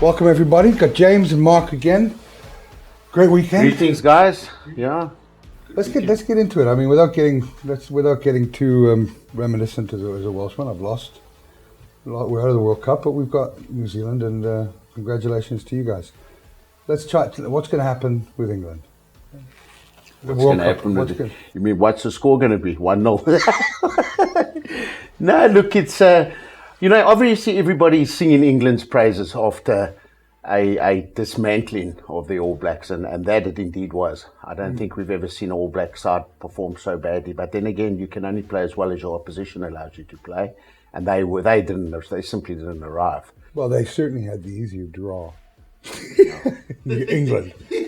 Welcome everybody. Got James and Mark again. Great weekend. Greetings, guys. Yeah. Let's get into it. I mean, without getting too reminiscent as a Welshman, I've lost. We're out of the World Cup, but we've got New Zealand, and congratulations to you guys. Let's try. What's going to happen with England? What's going to happen with it? You mean what's the score going to be? 1-0. No, look, it's obviously everybody's singing England's praises after a dismantling of the All Blacks, and that it indeed was. I don't think we've ever seen an All Black side perform so badly. But then again, you can only play as well as your opposition allows you to play, and they simply didn't arrive. Well, they certainly had the easier draw. England. They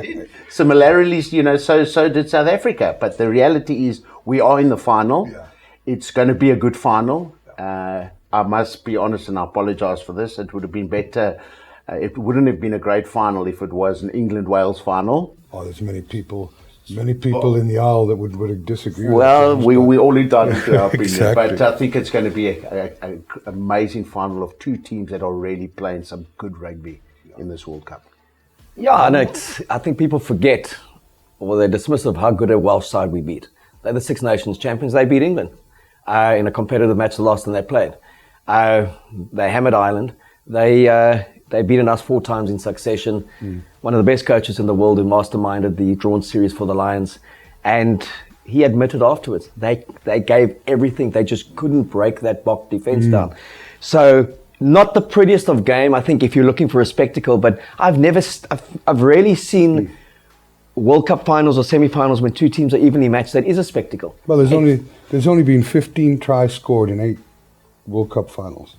did. Similarly, so did South Africa. But the reality is, we are in the final. Yeah. It's going to be a good final. I must be honest, and I apologise for this. It would have been better. It wouldn't have been a great final if it was an England-Wales final. Oh, there's many people in the aisle that would disagree. Well, we all entitled to our opinion, exactly. But I think it's going to be an amazing final of two teams that are really playing some good rugby in this World Cup. Yeah, and I think people forget, or they're dismissive of how good a Welsh side we beat. They're the Six Nations champions. They beat England in a competitive match, the last time they played. They hammered Ireland. They beaten us 4 times in succession. One of the best coaches in the world who masterminded the drawn series for the Lions. And he admitted afterwards, they gave everything. They just couldn't break that Bok defense down. So not the prettiest of game, I think, if you're looking for a spectacle, but I've rarely seen World Cup finals or semi-finals when two teams are evenly matched. That is a spectacle. Well, there's only been 15 tries scored in 8 World Cup finals.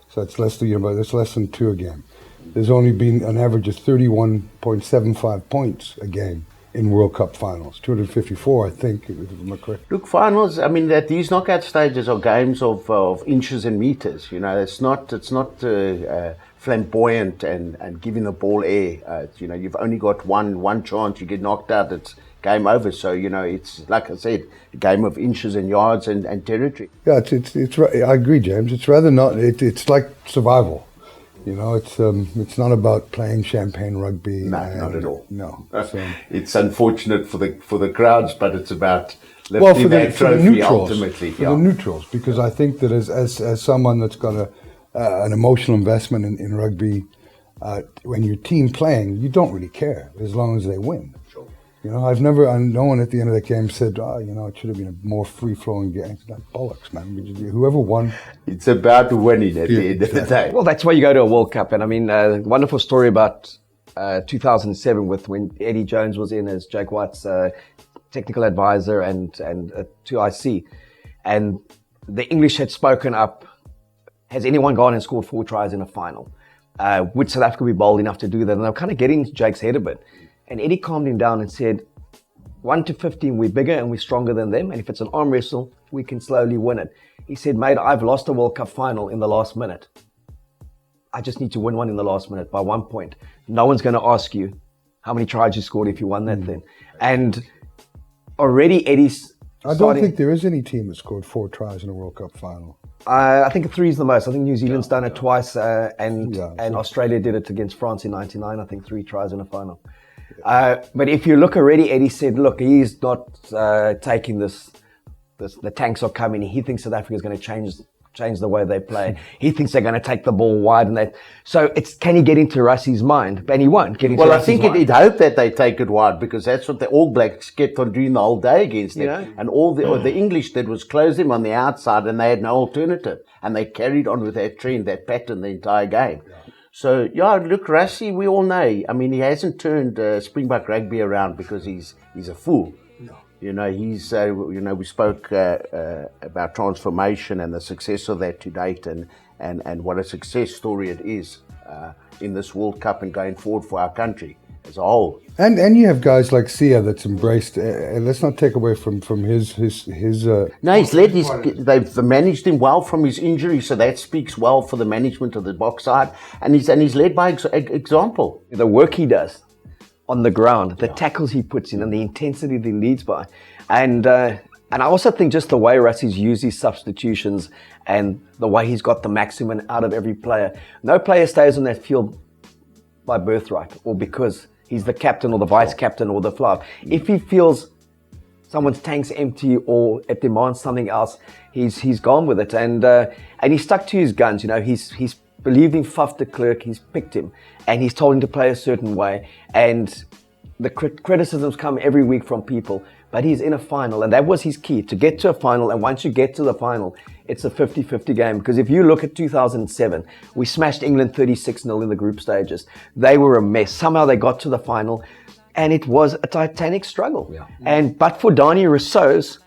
So it's less than 2 a game. There's only been an average of 31.75 points a game in World Cup finals. 254, I think, if I'm correct. Look, finals, I mean, that these knockout stages are games of inches and meters. It's not flamboyant and giving the ball air. You've only got one chance. You get knocked out, it's game over. So, it's, like I said, a game of inches and yards and territory. Yeah, it's I agree, James. It's rather not, it's like survival. It's not about playing champagne rugby. No, not at all. No. So. It's unfortunate for the crowds, but it's about lifting that trophy ultimately. For the neutrals, because I think that as someone that's got an emotional investment in rugby, when your team playing, you don't really care as long as they win. Sure. No one at the end of that game said, it should have been a more free-flowing game. It's like bollocks, man. Whoever won. It's about winning at the end of the day. Well, that's why you go to a World Cup. And I mean, wonderful story about 2007 when Eddie Jones was in as Jake White's technical advisor and to IC. And the English had spoken up, has anyone gone and scored 4 tries in a final? Would South Africa be bold enough to do that? And they were kind of getting into Jake's head a bit. And Eddie calmed him down and said, 1 to 15, we're bigger and we're stronger than them. And if it's an arm wrestle, we can slowly win it. He said, mate, I've lost a World Cup final in the last minute. I just need to win one in the last minute by 1 point. No one's going to ask you how many tries you scored if you won that thing. And already Eddie's I don't think there is any team that scored 4 tries in a World Cup final. I think 3 is the most. I think New Zealand's done it twice, and Australia did it against France in '99. I think 3 tries in a final. But if you look already, Eddie said, look, he's not taking this. The tanks are coming. He thinks South Africa is going to change the way they play. He thinks they're going to take the ball wide and that. So can he get into Russie's mind? And he won't get into Russie's mind. Well, I think he'd hope that they take it wide, because that's what the All Blacks kept on doing the whole day against them. And all the English did was close them on the outside, and they had no alternative. And they carried on with that trend, that pattern, the entire game. So, look, Rassie, we all know. I mean, he hasn't turned Springbok rugby around because he's a fool. No. He's, we spoke about transformation and the success of that to date, and what a success story it is in this World Cup and going forward for our country as a whole. And you have guys like Sia that's embraced. Let's not take away from his. No, they've managed him well from his injury, so that speaks well for the management of the box side, and he's led by example. The work he does on the ground, the tackles he puts in, and the intensity that he leads by, and And I also think just the way Rusty's used his substitutions and the way he's got the maximum out of every player. No player stays on that field by birthright or because he's the captain or the vice captain or the fly. If he feels someone's tank's empty or it demands something else, he's gone with it. And he stuck to his guns. You know, he's believed in Faf de Klerk. He's picked him and he's told him to play a certain way. And the criticisms come every week from people. But he's in a final, and that was his key, to get to a final. And once you get to the final, it's a 50-50 game. Because if you look at 2007, we smashed England 36-0 in the group stages. They were a mess. Somehow they got to the final, and it was a titanic struggle. Yeah. But for Dani Rousseau's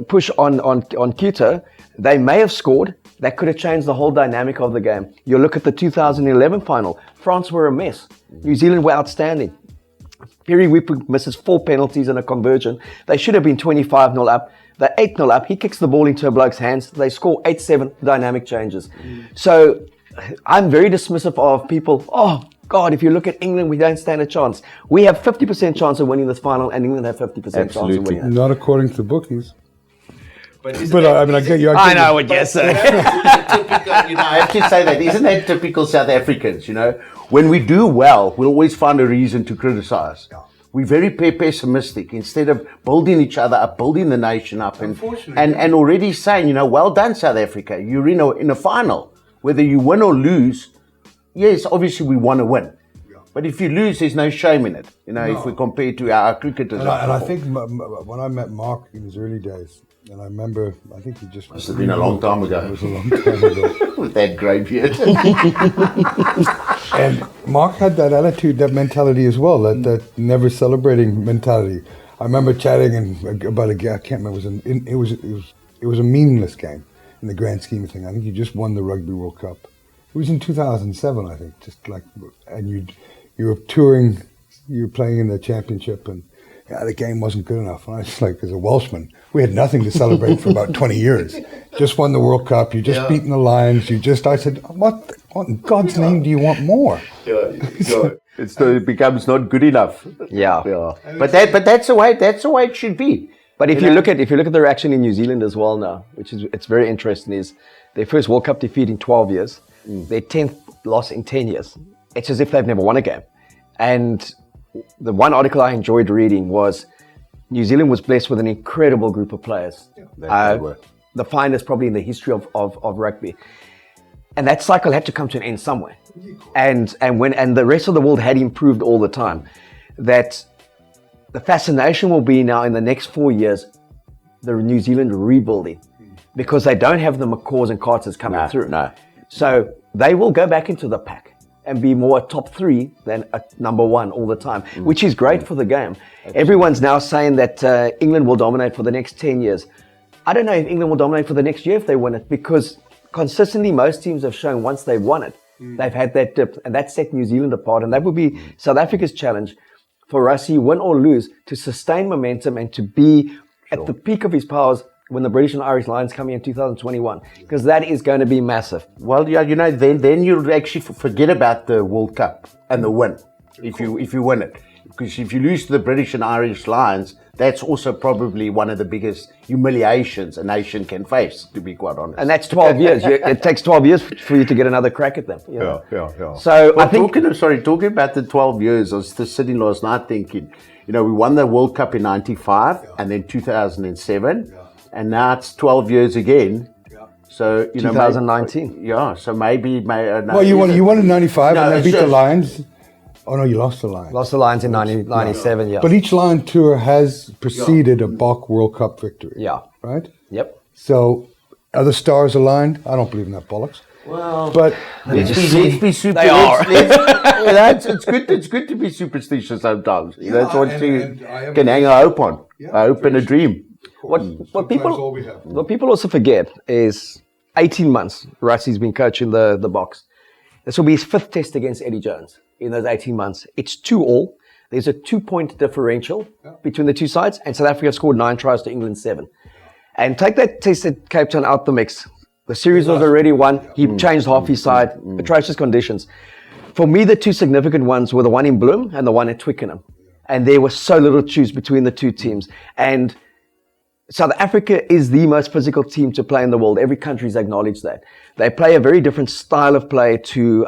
push on Quito, they may have scored. That could have changed the whole dynamic of the game. You look at the 2011 final. France were a mess. New Zealand were outstanding. Perry Whipper misses 4 penalties and a conversion. They should have been 25-0 up. They're 8-0 up. He kicks the ball into a bloke's hands. They score 8-7 dynamic changes. So I'm very dismissive of people. Oh, God, if you look at England, we don't stand a chance. We have 50% chance of winning this final, and England have 50% chance of winning it. Not according to the bookies. But I mean, I get you. I know what you're saying. I have to say that. Isn't that typical South Africans, you know? When we do well, we'll always find a reason to criticize. Yeah. We're very pessimistic instead of building each other up, building the nation up, and already saying, you know, well done, South Africa. You're in a final. Whether you win or lose, yes, obviously we want to win. Yeah. But if you lose, there's no shame in it, you know, if we compare to our cricketers. And I think when I met Mark in his early days, and I remember, I think he just... Must have been a long time ago. It was a long time ago. With that grey beard. And Mark had that attitude, that mentality as well, that never celebrating mentality. I remember chatting about a game, I can't remember, it was a meaningless game in the grand scheme of things. I think you just won the Rugby World Cup. It was in 2007, I think, just like, and you were touring, you were playing in the championship, and the game wasn't good enough. And I was just like, as a Welshman, we had nothing to celebrate for about 20 years. Just won the World Cup. You just beaten the Lions. I said, what in God's name do you want more? It becomes not good enough. Yeah. But that's the way it should be. But if you look at the reaction in New Zealand as well now, it's very interesting, is their first World Cup defeat in 12 years, their 10th loss in 10 years. It's as if they've never won a game. And the one article I enjoyed reading was New Zealand was blessed with an incredible group of players. The finest probably in the history of rugby. And that cycle had to come to an end somewhere. And the rest of the world had improved all the time. That the fascination will be now in the next 4 years, the New Zealand rebuilding. Because they don't have the McCaws and Carters coming through. No. So they will go back into the pack and be more a top 3 than a number 1 all the time, which is great for the game. Absolutely. Everyone's now saying that England will dominate for the next 10 years. I don't know if England will dominate for the next year if they win it, because consistently most teams have shown once they've won it, they've had that dip, and that set New Zealand apart. And that would be South Africa's challenge for Rassie, win or lose, to sustain momentum and to be at the peak of his powers when the British and Irish Lions come in 2021, because that is going to be massive. Well, yeah, you know, then you'll actually forget about the World Cup and the win if you win it. Because if you lose to the British and Irish Lions, that's also probably one of the biggest humiliations a nation can face, to be quite honest. And that's 12 years. It takes 12 years for you to get another crack at them. You know? Yeah. So I think... Talking about the 12 years, I was just sitting last night thinking, you know, we won the World Cup in 95 and then 2007. And now it's 12 years again. So, you know, 2019. So maybe... well, you won in 95 and then beat the Lions. Oh, no, you lost the Lions. Lost the Lions in 97, yeah. But each Lion tour has preceded a Bach World Cup victory. Yeah. Right? Yep. So, are the stars aligned? I don't believe in that bollocks. Well, but let's be super. They are. It's good to be superstitious sometimes. That's what you can hang a hope on. A hope and a dream. What people also forget is 18 months Rassie's been coaching the box. This will be his 5th test against Eddie Jones in those 18 months. It's 2-2. There's a 2-point differential between the two sides, and South Africa scored 9 tries to England 7. And take that test at Cape Town out the mix. The series was already won. He changed half his side. Atrocious conditions. For me, the 2 significant ones were the one in Bloem and the one at Twickenham. And there was so little choose between the 2 teams. And South Africa is the most physical team to play in the world. Every country's acknowledged that. They play a very different style of play to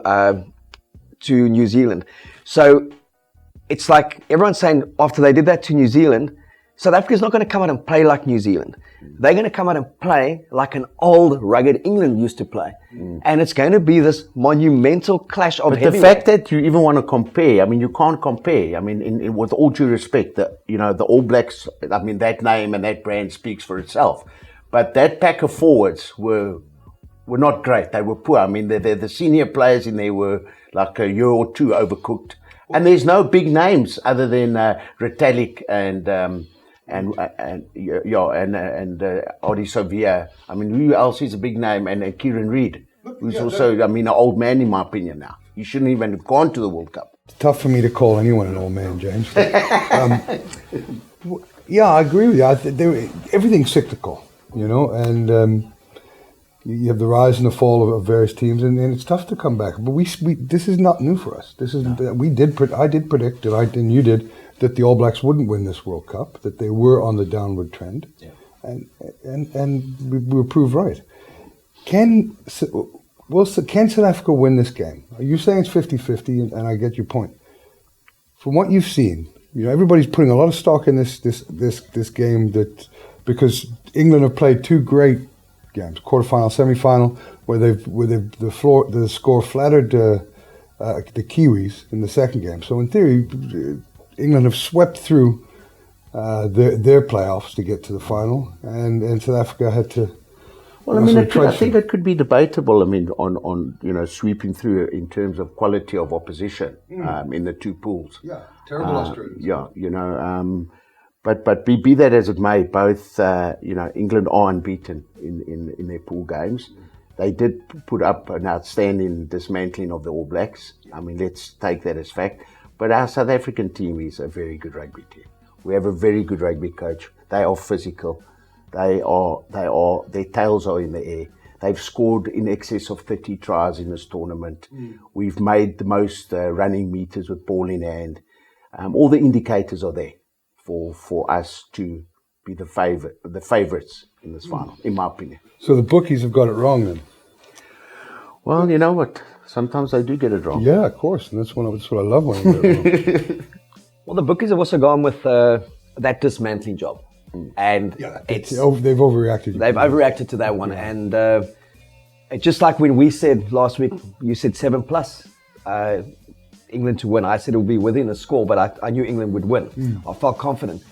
New Zealand. So it's like everyone's saying after they did that to New Zealand, South Africa's not going to come out and play like New Zealand. They're going to come out and play like an old, rugged England used to play. And it's going to be this monumental clash of But the fact that you even want to compare, I mean, you can't compare. I mean, with all due respect, the All Blacks, I mean, that name and that brand speaks for itself. But that pack of forwards were not great. They were poor. I mean, the senior players in there were like a year or two overcooked. And there's no big names other than Retallick and Adi Savia. I mean, who else is a big name? And Kieran Reid, who's also, I mean, an old man in my opinion now. He shouldn't even have gone to the World Cup. It's tough for me to call anyone an old man, James. Yeah, I agree with you. Everything's cyclical, and you have the rise and the fall of various teams, and it's tough to come back. But this is not new for us. This is I did predict, and you did, that the All Blacks wouldn't win this World Cup, that they were on the downward trend, and we were proved right. Can South Africa win this game? Are you saying it's 50-50, and I get your point. From what you've seen, everybody's putting a lot of stock in this game, that because England have played two great games, quarterfinal, semi-final, where the score flattered the Kiwis in the second game. So in theory, England have swept through their playoffs to get to the final, and South Africa had to. Well, I mean, I think it could be debatable. I mean, on sweeping through in terms of quality of opposition in the two pools. Yeah, terrible Australians. But be that as it may, both England are unbeaten in their pool games. They did put up an outstanding dismantling of the All Blacks. I mean, let's take that as fact. But our South African team is a very good rugby team. We have a very good rugby coach. They are physical. Their tails are in the air. They've scored in excess of 30 tries in this tournament. We've made the most running meters with ball in hand. All the indicators are there for us to be the favourites in this final, in my opinion. So the bookies have got it wrong then? Well, you know what? Sometimes they do get it wrong. Yeah, of course. And that's what I love when they get it wrong. Well, the bookies have also gone with that dismantling job. And they've overreacted. They've overreacted to that one. And it's just like when we said last week, you said 7+ England to win. I said it would be within a score, but I knew England would win. I felt confident.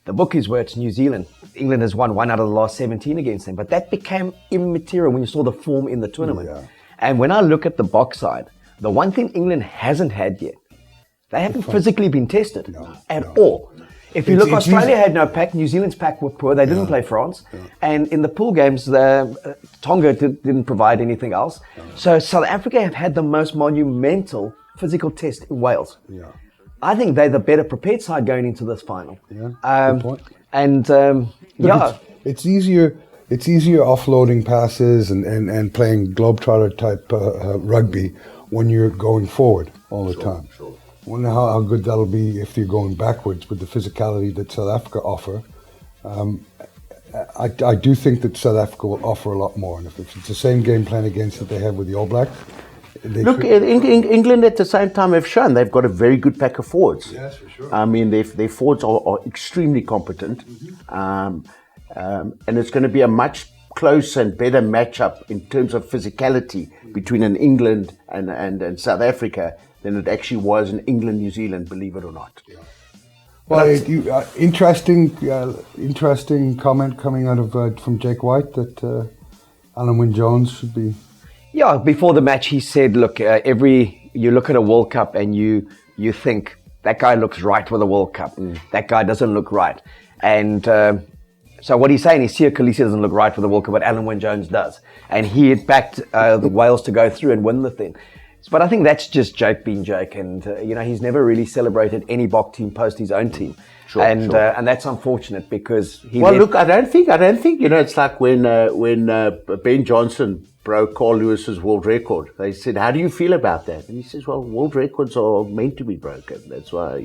The bookies were it's New Zealand. England has won 1 out of the last 17 against them. But that became immaterial when you saw the form in the tournament. Yeah. And when I look at the box side, the one thing England hasn't had yet, they haven't physically been tested at all. If you look, Australia had no pack. New Zealand's pack were poor. They didn't play France. And in the pool games, Tonga didn't provide anything else. So South Africa have had the most monumental physical test in Wales. I think they're the better prepared side going into this final. Good point. And it's easier offloading passes and playing globetrotter type rugby when you're going forward all the time. Sure. I wonder how good that'll be if you're going backwards with the physicality that South Africa offer. I do think that South Africa will offer a lot more, and if it's the same game plan against that they have with the All Blacks. England at the same time have shown they've got a very good pack of forwards. Yes, for sure. I mean, their forwards are extremely competent, and it's going to be a much closer and better matchup in terms of physicality between an England and South Africa than it actually was in England-New Zealand, believe it or not. Yeah. Well, interesting comment coming out of from Jake White that Alan Wynne-Jones should be. Yeah, before the match, he said, "Look, you look at a World Cup and you think that guy looks right for the World Cup, that guy doesn't look right." And so what he's saying is, Siya Kolisi doesn't look right for the World Cup, but Alan Wynne-Jones does, and he had backed the Wales to go through and win the thing. But I think that's just Jake being Jake, and he's never really celebrated any Bok team post his own team, and that's unfortunate because he. Well, look, I don't think it's like when Ben Johnson broke Carl Lewis's world record. They said, "How do you feel about that?" And he says, "Well, world records are meant to be broken. That's why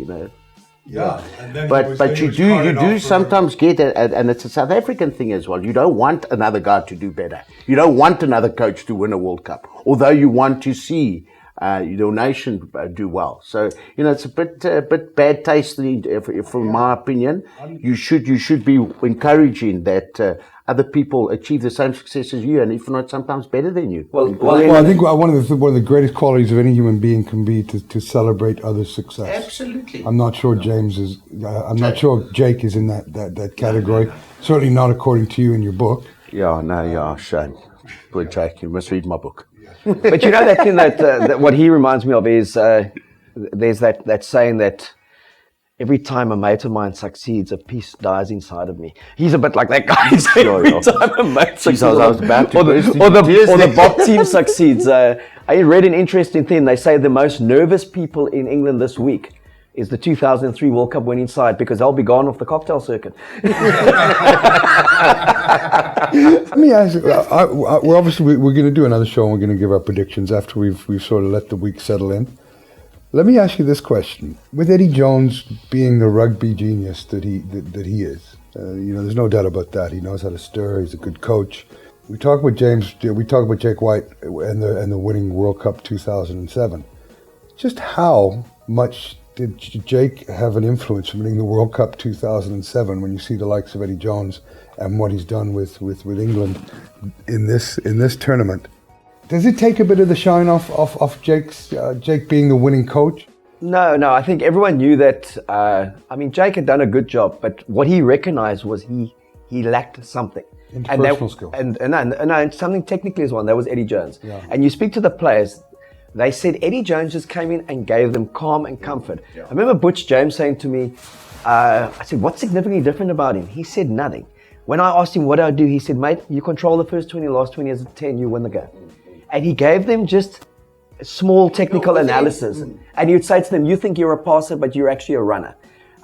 Yeah, and then but you do sometimes get it, and it's a South African thing as well. You don't want another guy to do better. You don't want another coach to win a World Cup, although you want to see your nation do well. So it's a bit bad taste, from my opinion. You should be encouraging that other people achieve the same success as you, and if not, sometimes better than you. Well, I think one of the greatest qualities of any human being can be to celebrate others' success. Absolutely. I'm not sure James is. I'm not sure Jake is in that category. Certainly not according to you in your book. Shame. Poor Jake, you must read my book. But that thing that what he reminds me of is there's that saying that every time a mate of mine succeeds, a piece dies inside of me. He's a bit like that guy. Every time a mate succeeds, or the Bob team succeeds. I read an interesting thing. They say the most nervous people in England this week is the 2003 World Cup winning side, because they'll be gone off the cocktail circuit. Let me ask you, we're going to do another show and we're going to give our predictions after we've sort of let the week settle in. Let me ask you this question. With Eddie Jones being the rugby genius that he is, there's no doubt about that. He knows how to stir. He's a good coach. We talk about Jake White and the winning World Cup 2007. Just how much did Jake have an influence in winning the World Cup 2007 when you see the likes of Eddie Jones and what he's done with England in this tournament? Does it take a bit of the shine off Jake being the winning coach? No. I think everyone knew that. Jake had done a good job, but what he recognized was he lacked something. Interpersonal skill. And something technically as well. And that was Eddie Jones. Yeah. And you speak to the players. They said Eddie Jones just came in and gave them calm and comfort. Yeah. I remember Butch James saying to me, I said, what's significantly different about him? He said nothing. When I asked him what I do, he said, mate, you control the first 20, last 20 as a 10, you win the game. And he gave them just small technical analysis. And you'd say to them, you think you're a passer, but you're actually a runner.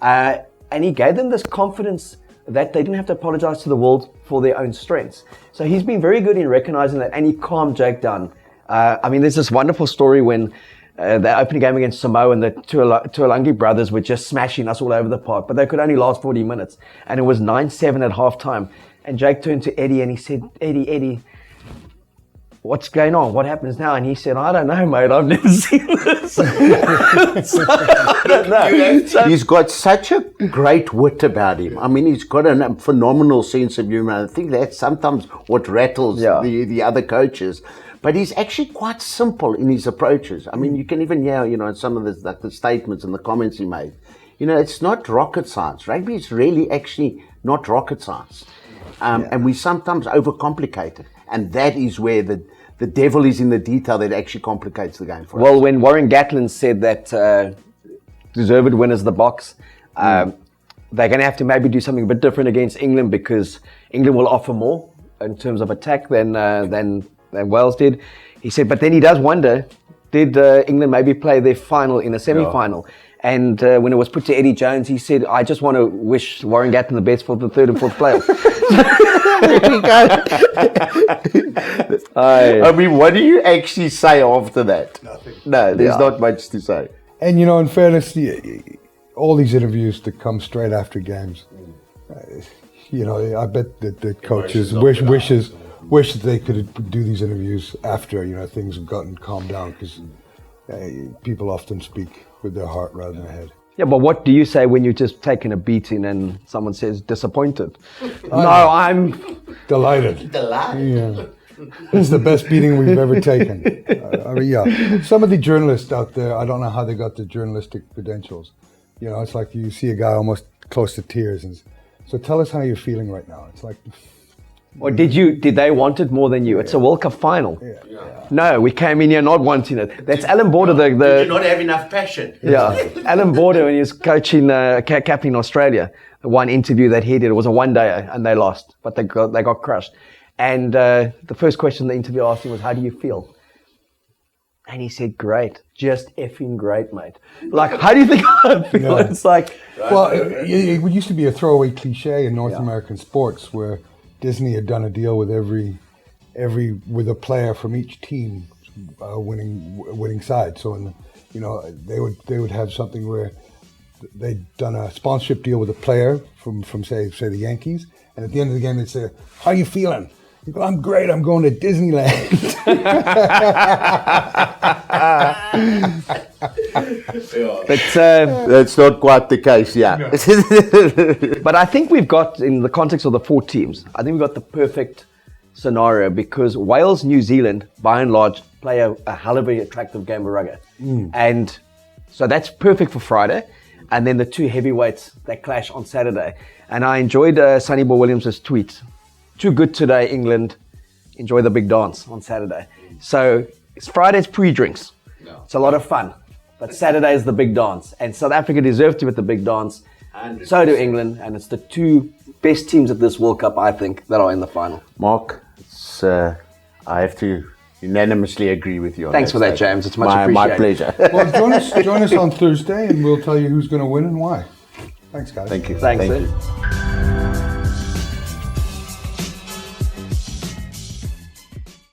And he gave them this confidence that they didn't have to apologize to the world for their own strengths. So he's been very good in recognizing that, and he calmed Jake down. There's this wonderful story when the opening game against Samoa and the Tuolangi brothers were just smashing us all over the park, but they could only last 40 minutes. And it was 9-7 at halftime. And Jake turned to Eddie and he said, Eddie, what's going on? What happens now? And he said, I don't know, mate. I've never seen this. I don't know. He's got such a great wit about him. I mean, he's got a phenomenal sense of humor. I think that's sometimes what rattles the other coaches. But he's actually quite simple in his approaches. I mean, you can even hear, some of the statements and the comments he made. It's not rocket science. Rugby is really actually not rocket science. And we sometimes overcomplicate it. And that is where the devil is in the detail that actually complicates the game for us. Well, when Warren Gatland said that deserved winners of the box, they're going to have to maybe do something a bit different against England, because England will offer more in terms of attack than Wales did. He said, but then he does wonder, did England maybe play their final in a semi-final? Yeah. And when it was put to Eddie Jones, he said, I just want to wish Warren Gatland the best for the third and fourth playoff. I mean, what do you actually say after that? Nothing. No, there's not much to say. And, in fairness, all these interviews that come straight after games, I bet that the coaches wish that they could do these interviews after, things have gotten calmed down, because people often speak with their heart rather than their head. Yeah, but what do you say when you're just taking a beating and someone says disappointed? I'm delighted. Yeah. It's the best beating we've ever taken. Some of the journalists out there, I don't know how they got the journalistic credentials. It's like you see a guy almost close to tears, and so tell us how you're feeling right now. It's like, or did they want it more than you? It's a World Cup final. Yeah. No, we came in here not wanting it. That's Alan Border. Did you not have enough passion? Yeah, Alan Border, when he was coaching, captaining Australia, the one interview that he did, it was a one-day and they lost, but they got crushed. And the first question the interviewer asked him was, how do you feel? And he said, great, just effing great, mate. Like, how do you think I feel? Yeah. It's like... Well, it used to be a throwaway cliche in North American sports where Disney had done a deal with with a player from each team winning side. So they would have something where they'd done a sponsorship deal with a player from say the Yankees, and at the end of the game they'd say, "How you feeling?" You go, "I'm great. I'm going to Disneyland." But That's not quite the case, yeah. No. but I think we've got, in the context of the 4 teams, I think we've got the perfect scenario, because Wales, New Zealand, by and large, play a hell of an attractive game of rugby. And so that's perfect for Friday. And then the 2 heavyweights, they clash on Saturday. And I enjoyed Sonny Boy Williams' tweet. "Too good today, England. Enjoy the big dance on Saturday." So Friday's pre-drinks. No. It's a lot of fun. But Saturday is the big dance. And South Africa deserve to be at the big dance. 100%. So do England. And it's the 2 best teams at this World Cup, I think, that are in the final. Mark, I have to unanimously agree with you on Thanks for that, James. It's much appreciated. My pleasure. Well, join us on Thursday, and we'll tell you who's going to win and why. Thanks, guys. Thank you. Thanks. Thank you.